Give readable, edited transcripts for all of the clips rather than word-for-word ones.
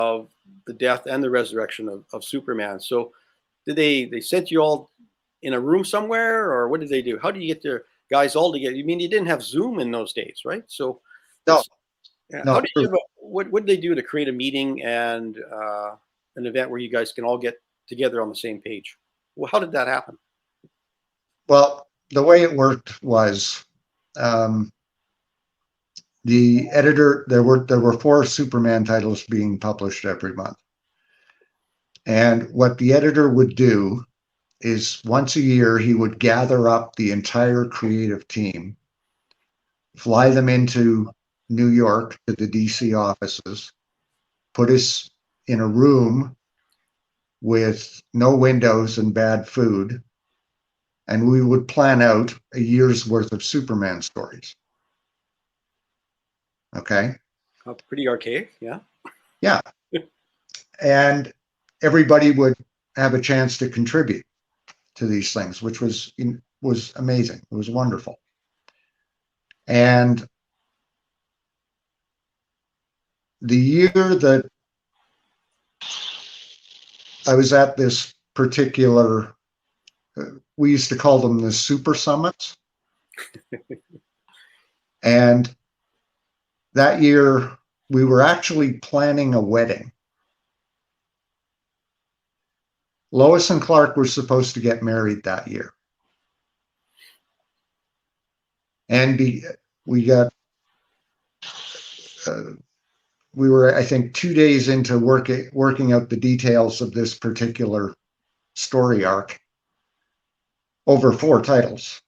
of the death and the resurrection of Superman. So did they sent you all in a room somewhere, or what did they do? How did you get their guys all together? You mean you didn't have Zoom in those days, right? So No, yeah, no. how did you have what did they do to create a meeting and an event where you guys can all get together on the same page? Well, how did that happen? Well, the way it worked was the editor. There were 4 Superman titles being published every month, and what the editor would do is once a year he would gather up the entire creative team, fly them into New York to the DC offices, put us in a room with no windows and bad food, and we would plan out a year's worth of Superman stories. Okay? Pretty archaic, yeah. Yeah. And everybody would have a chance to contribute to these things, which was amazing. It was wonderful. And the year that I was at this particular, we used to call them the super summits. And that year we were actually planning a wedding. Lois and Clark were supposed to get married that year. And we were, I think, 2 days into working out the details of this particular story arc over 4 titles.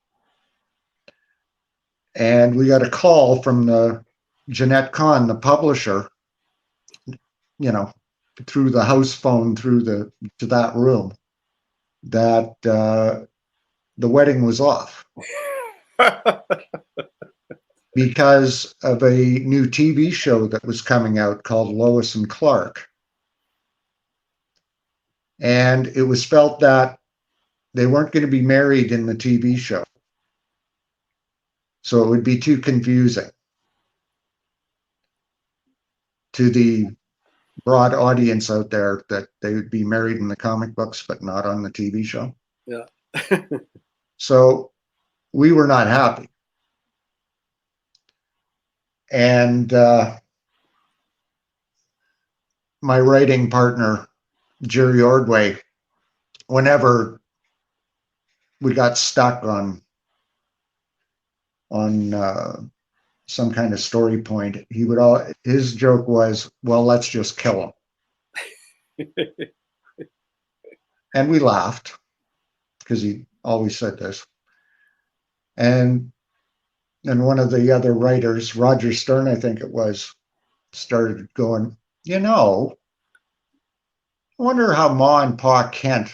And we got a call from the Jeanette Kahn, the publisher, through the house phone, to that room, that the wedding was off because of a new TV show that was coming out called Lois and Clark. And it was felt that they weren't going to be married in the TV show, so it would be too confusing to the broad audience out there that they would be married in the comic books but not on the TV show. Yeah. So we were not happy. And my writing partner, Jerry Ordway, whenever we got stuck on some kind of story point, his joke was, well, let's just kill him. And we laughed because he always said this. And one of the other writers, Roger Stern, I think it was, started going, I wonder how Ma and Pa Kent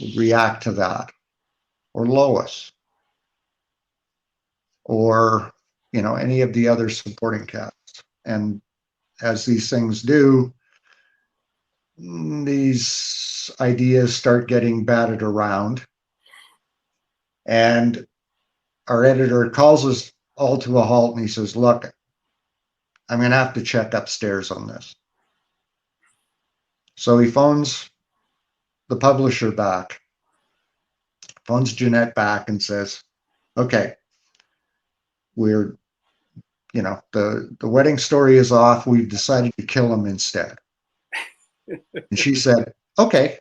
would react to that, or Lois, or any of the other supporting casts. And as these things do, these ideas start getting batted around, and our editor calls us all to a halt and he says, look, I'm going to have to check upstairs on this. So he phones the publisher back, phones Jeanette back and says, okay, we're, the wedding story is off. We've decided to kill him instead. And she said, okay.